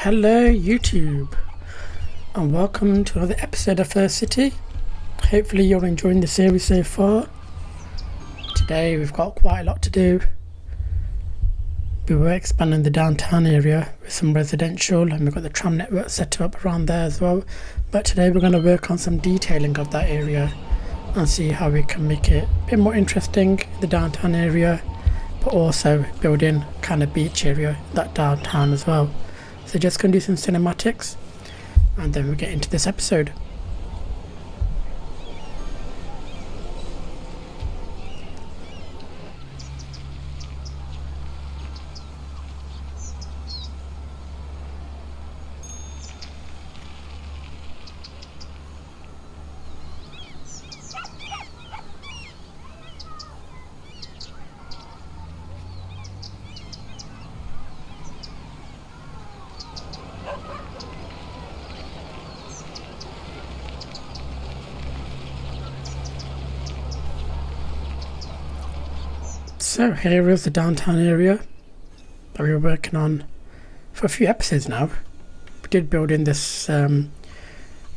Hello YouTube, and welcome to another episode of First City. Hopefully you're enjoying the series so far. Today we've got quite a lot to do. We were expanding the downtown area with some residential, and we've got the tram network set up around there as well. But today we're going to work on some detailing of that area and see how we can make it a bit more interesting, the downtown area, but also build in kind of beach area, that downtown as well. So just going to do some cinematics and then we'll get into this episode. So here is the downtown area that we were working on for a few episodes now. We did build in this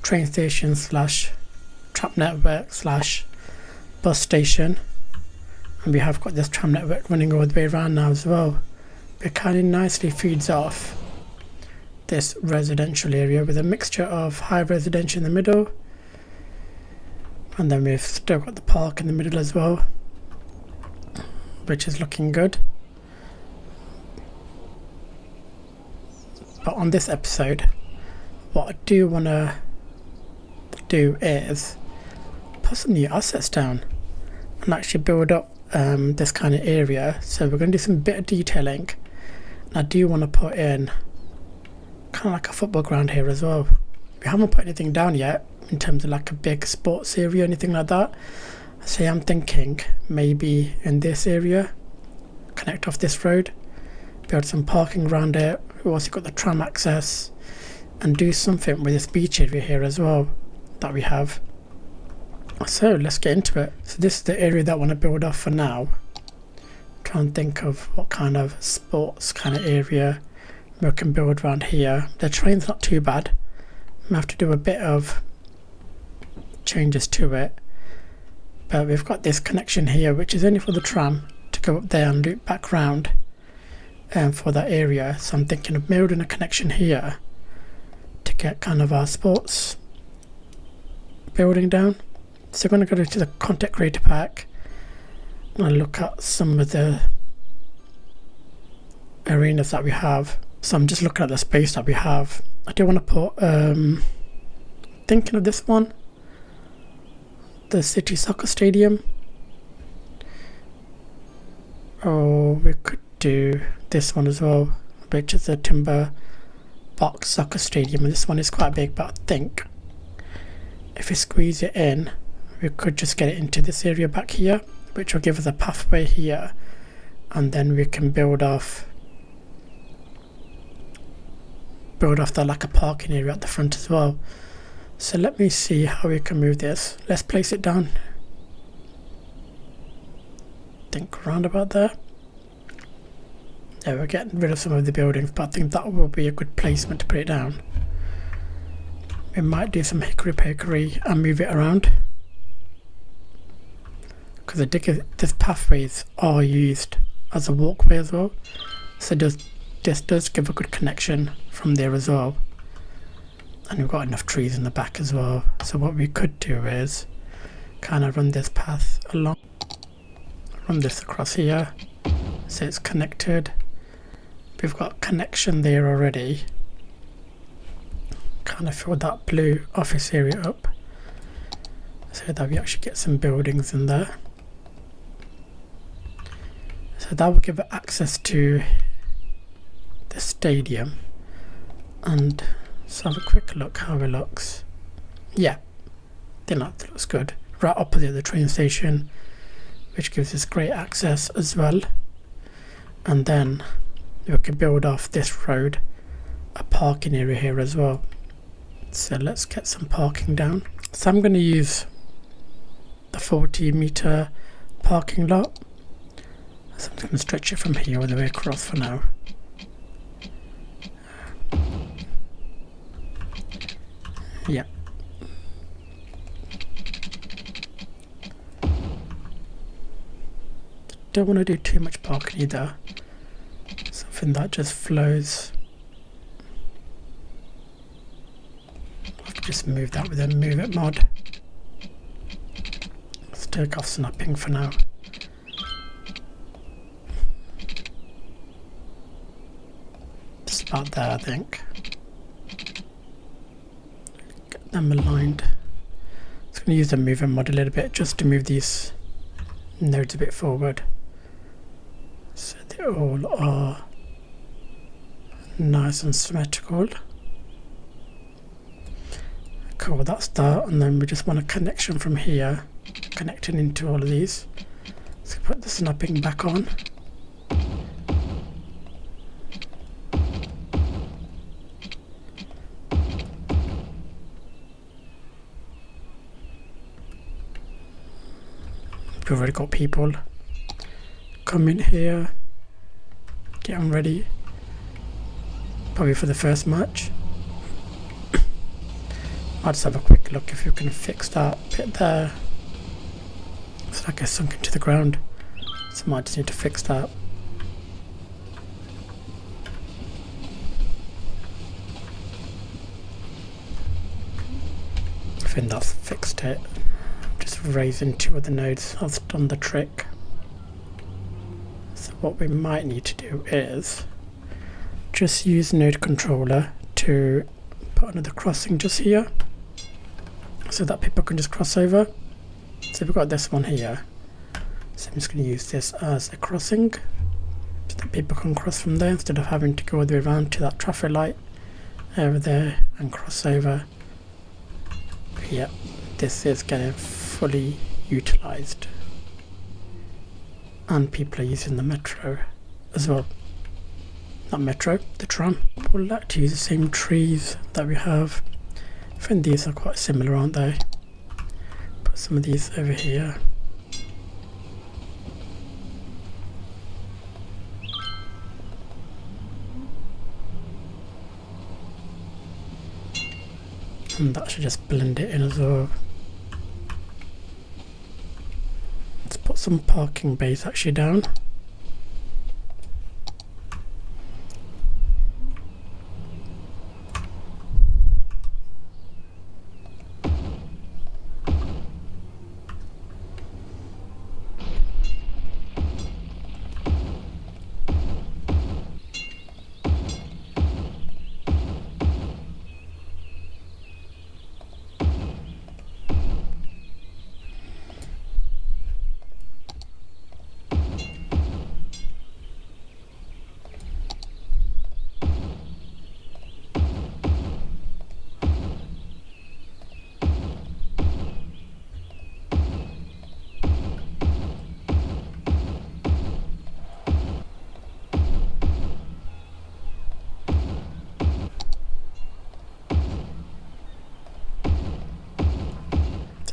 train station slash tram network slash bus station, and we have got this tram network running all the way around now as well. It kind of nicely feeds off this residential area with a mixture of high residential in the middle, and then we've still got the park in the middle as well, which is looking good. But on this episode, what I do want to do is put some new assets down and actually build up this kind of area. So we're going to do some bit of detailing, and I do want to put in kind of like a football ground here as well. We haven't put anything down yet in terms of like a big sports area or anything like that. So I'm thinking maybe in this area, connect off this road, build some parking around it. We've also got the tram access, and do something with this beach area here as well that we have. So let's get into it. So this is the area that I want to build off for now. Try and think of what kind of sports kind of area we can build around here. The train's not too bad. I have to do a bit of changes to it. But we've got this connection here, which is only for the tram to go up there and loop back round for that area. So I'm thinking of building a connection here to get kind of our sports building down. So we're going to go to the content creator pack and look at some of the arenas that we have. So I'm just looking at the space that we have. I do want to put, thinking of this one, the city soccer stadium, or we could do this one as well, which is the timber box soccer stadium. And this one is quite big, but I think if we squeeze it in, we could just get it into this area back here, which will give us a pathway here, and then we can build off that like a parking area at the front as well. So let me see how we can move this. Let's place it down. Think around about there. Yeah, we're getting rid of some of the buildings, but I think that will be a good placement to put it down. We might do some hickory pickory and move it around, because I think these pathways are used as a walkway as well. So this does give a good connection from there as well. And we've got enough trees in the back as well. So what we could do is kind of run this path along, run this across here, so it's connected. We've got connection there already. Kind of fill that blue office area up so that we actually get some buildings in there. So that will give it access to the stadium. And let's have a quick look how it looks. Yeah, I think that looks good. Right opposite the train station, which gives us great access as well. And then we can build off this road a parking area here as well. So let's get some parking down. So I'm going to use the 40-meter parking lot. So I'm just going to stretch it from here all the way across for now. Yeah. Don't want to do too much parking either. Something that just flows. I've just moved that with a move it mod. Let's take off snapping for now. Just about there, I think. Get them aligned. I'm just going to use the move it mod a little bit just to move these nodes a bit forward. So they all are nice and symmetrical. Cool, that's that. And then we just want a connection from here, connecting into all of these. So put the snapping back on. We've already got people coming here, getting ready, probably for the first match. I'll just have a quick look if you can fix that bit there. It's like it's sunk into the ground, so I might just need to fix that. I think that's fixed it. Just raising two of the nodes, that's done the trick. So what we might need to do is just use node controller to put another crossing just here, so that people can just cross over. So we've got this one here, so I'm just going to use this as a crossing so that people can cross from there instead of having to go all the way around to that traffic light over there and cross over. But yeah, this is getting fully utilized, and people are using the metro as well. Not metro, the tram. We'll like to use the same trees that we have. I think these are quite similar, aren't they? Put some of these over here. And that should just blend it in as well. Let's put some parking bays actually down.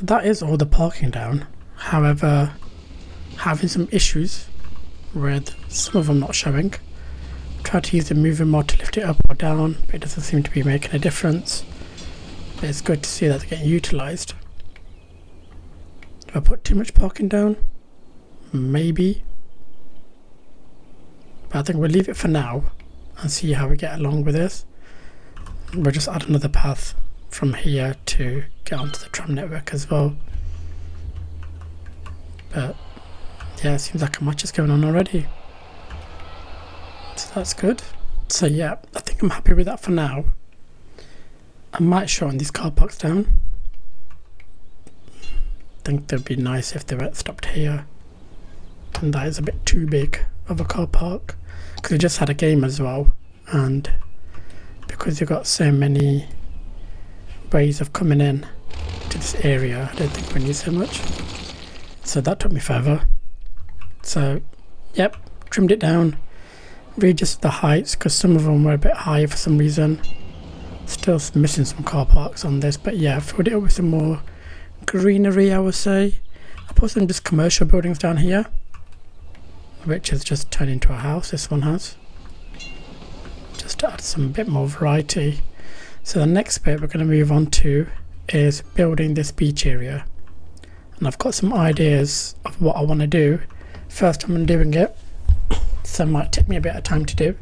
That is all the parking down. However, having some issues with some of them not showing. Try to use the moving mod to lift it up or down, but it doesn't seem to be making a difference. But it's good to see that they're getting utilised. Do I put too much parking down? Maybe. But I think we'll leave it for now and see how we get along with this. We'll just add another path from here to get onto the tram network as well. But yeah, it seems like a match is going on already, so that's good. So yeah, I think I'm happy with that for now. I might shorten these car parks down. I think they'd be nice if they were stopped here, and that is a bit too big of a car park because we just had a game as well, and because you've got so many ways of coming in to this area, I don't think we need so much. So that took me forever. So yep, trimmed it down, readjusted the heights because some of them were a bit high for some reason. Still missing some car parks on this, but yeah, filled it up with some more greenery, I would say. I put some just commercial buildings down here, which has just turned into a house, this one has, just to add some bit more variety. So the next bit we're going to move on to is building this beach area. And I've got some ideas of what I want to do. First time I'm doing it, so it might take me a bit of time to do,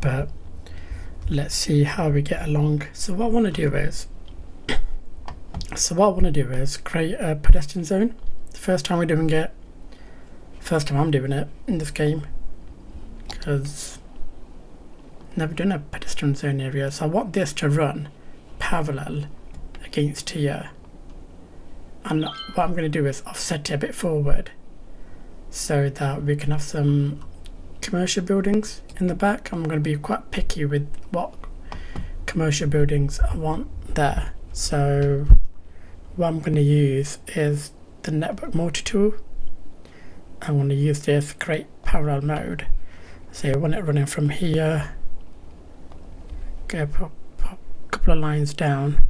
but let's see how we get along. So what I want to do is create a pedestrian zone. The first time we're doing it, first time I'm doing it in this game, because never done a pedestrian zone area. So I want this to run parallel against here, and what I'm going to do is offset it a bit forward so that we can have some commercial buildings in the back. I'm going to be quite picky with what commercial buildings I want there. So what I'm going to use is the network multi-tool. I'm going to use this to create parallel mode. So I want it running from here, go pop a couple of lines down.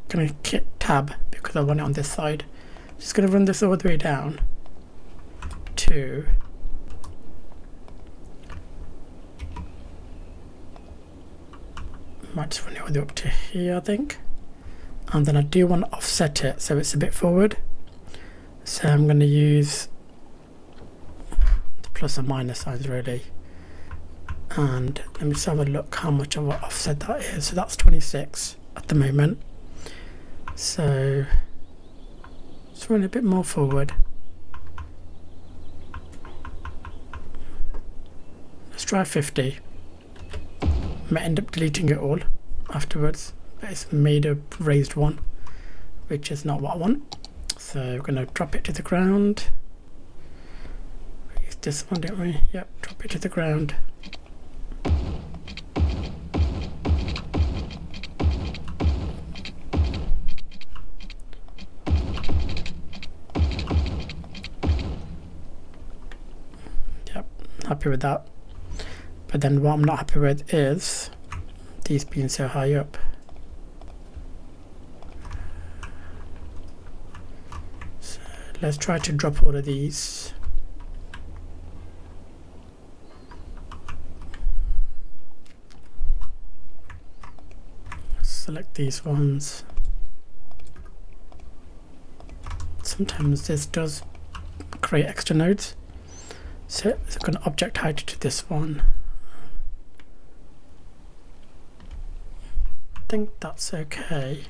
I'm going to hit tab because I want it on this side. Just going to run this all the way down to might just run it all the way up to here, I think. And then I do want to offset it so it's a bit forward. So I'm going to use the plus and minus signs really. And let me just have a look how much of what offset that is. So that's 26 at the moment. So let's run a bit more forward. Let's try 50. I might end up deleting it all afterwards, but it's made a raised one, which is not what I want. So we're going to drop it to the ground. We used this one, didn't we? Yep, drop it to the ground. Yep, happy with that. But then what I'm not happy with is these being so high up. So let's try to drop all of these. Select these ones. Sometimes this does create extra nodes. So it's going to object height to this one. I think that's okay.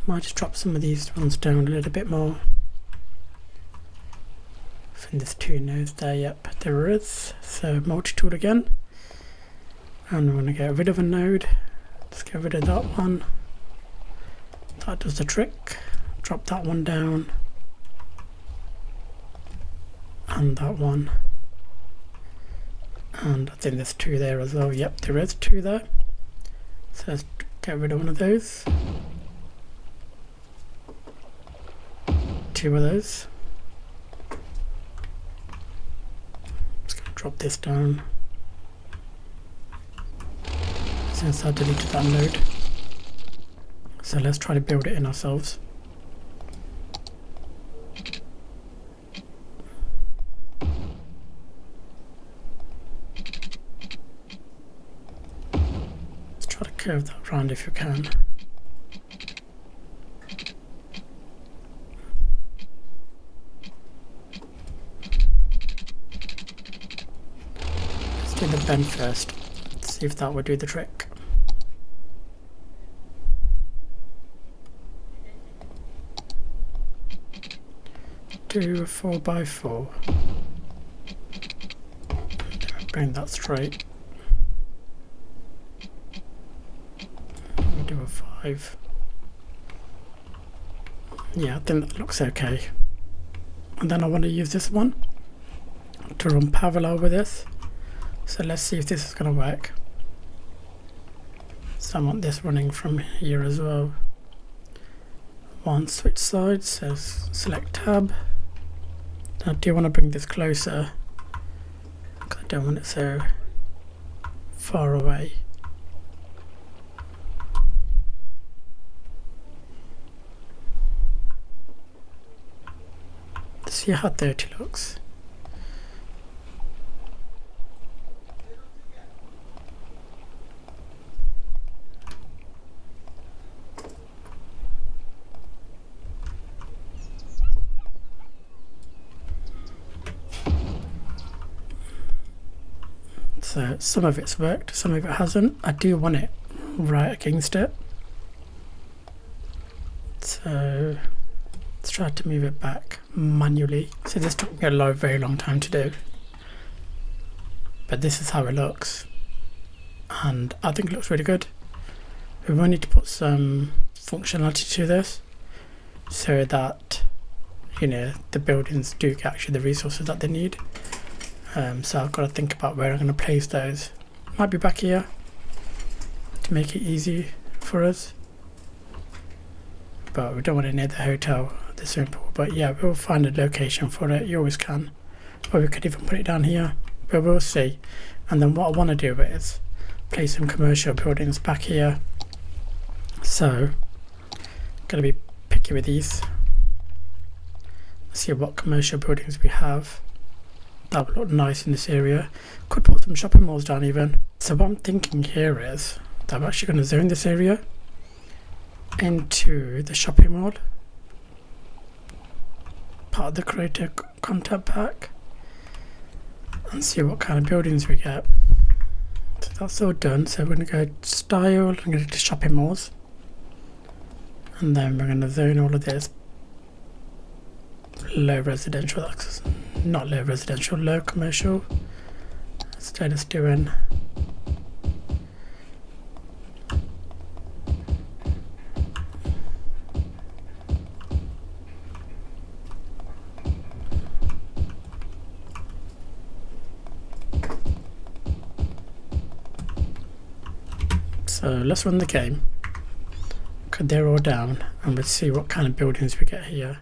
Might just drop some of these ones down a little bit more. I think there's 2 nodes there. Yep, there is. So multi-tool again, and we're going to get rid of a node. Let's get rid of that one. That does the trick. Drop that one down, and that one, and I think there's 2 there as well. Yep, there is 2 there. So let's get rid of one of those. 2 of those. Just gonna drop this down since I deleted that node. So let's try to build it in ourselves. Curve that round if you can. Let's do the bend first. Let's see if that would do the trick. Do a 4x4. Bring that straight. Do a 5. Yeah, I think that looks okay. And then I want to use this one to run parallel with this. So let's see if this is going to work. So I want this running from here as well. One switch sides, so select tab. I do want to bring this closer because I don't want it so far away. See how dirty it looks. So some of it's worked, some of it hasn't. I do want it right against it. So let's try to move it back manually. So this took me a very long time to do. But this is how it looks. And I think it looks really good. We will need to put some functionality to this so that, you know, the buildings do get actually the resources that they need. So I've got to think about where I'm going to place those. Might be back here to make it easy for us. But we don't want it near the hotel, the swimming pool. But yeah, we'll find a location for it. You always can. Or we could even put it down here. But we'll see. And then what I want to do is place some commercial buildings back here. So I'm going to be picky with these. Let's see what commercial buildings we have. That would look nice in this area. Could put some shopping malls down even. So what I'm thinking here is that I'm actually going to zone this area into the shopping mall. Part of the creator content pack. And see what kind of buildings we get. So that's all done. So we're going to go style. I'm going to go to shopping malls. And then we're going to zone all of this low residential, that's not low residential, low commercial. Instead of doing so let's run the game. Okay, they're all down and we'll see what kind of buildings we get here.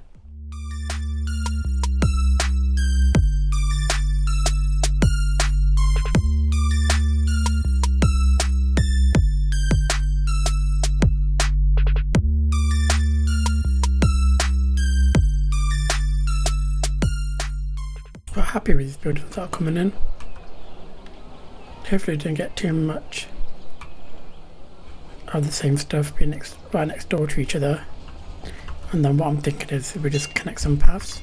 Quite happy with these buildings that are coming in. Hopefully don't get too much of the same stuff being right next door to each other. And then what I'm thinking is we just connect some paths.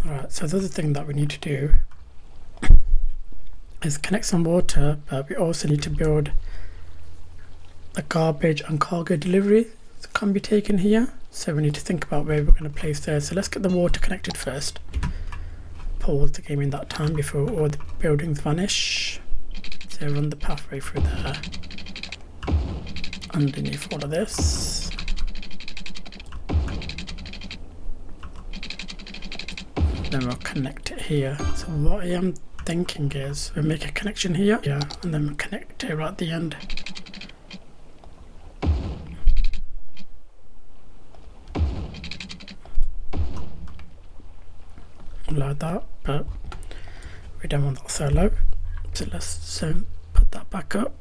Alright, so the other thing that we need to do is connect some water, but we also need to build a garbage and cargo delivery that can be taken here. So we need to think about where we're going to place those. So let's get the water connected first. Pause the game in that time before all the buildings vanish. So run the pathway through there. Underneath all of this. Then we'll connect it here. So what I am thinking is we'll make a connection here, yeah, and then we'll connect it right at the end. Like that, but we don't want that so low. So let's put that back up.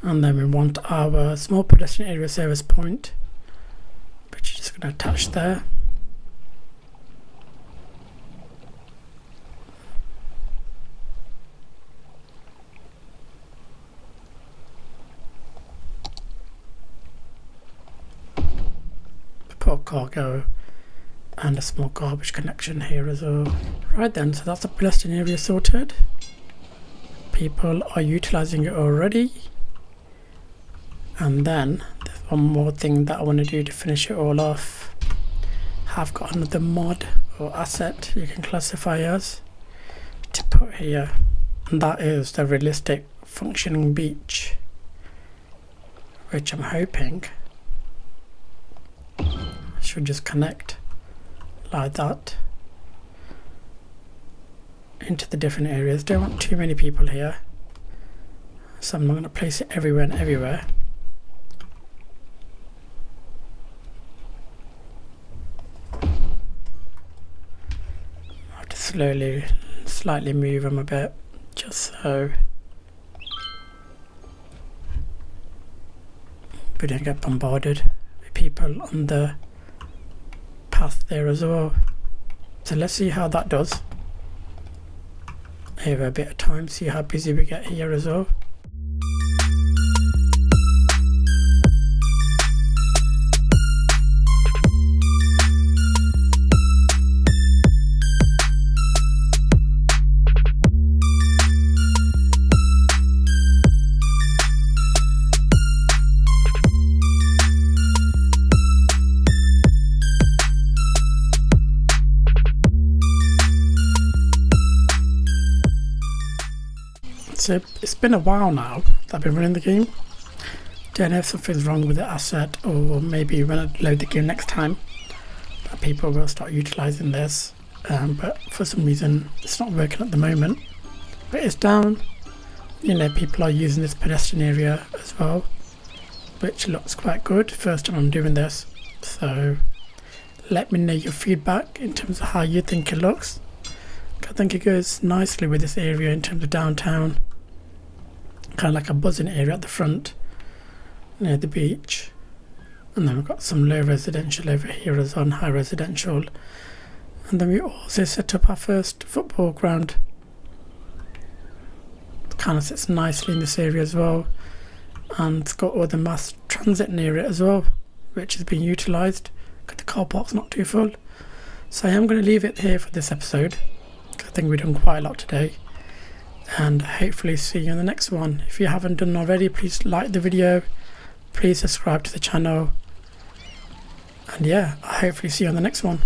And then we want our small pedestrian area service point, which is just going to attach there. Put a cargo and a small garbage connection here as well. Right then, so that's the pedestrian area sorted. People are utilizing it already. And then there's one more thing that I want to do to finish it all off. I've got another mod or asset you can classify as to put here, and that is the realistic functioning beach, which I'm hoping should just connect like that into the different areas. Don't want too many people here, so I'm not going to place it everywhere and everywhere. slightly move them a bit, just so we don't get bombarded with people on the path there as well. So let's see how that does over a bit of time, see how busy we get here as well. So it's been a while now that I've been running the game. Don't know if something's wrong with the asset, or maybe when I load the game next time that people will start utilising this, but for some reason it's not working at the moment. But it's down, you know, people are using this pedestrian area as well, which looks quite good. First time I'm doing this, so let me know your feedback in terms of how you think it looks. I think it goes nicely with this area in terms of downtown, kind of like a buzzing area at the front near the beach, and then we've got some low residential over here as on high residential, and then we also set up our first football ground. It kind of sits nicely in this area as well, and it's got all the mass transit near it as well, which is being utilised because the car park's not too full. So I am going to leave it here for this episode. I think we've done quite a lot today, and hopefully see you in the next one. If you haven't done already, please like the video, please subscribe to the channel, and yeah, I'll hopefully see you on the next one.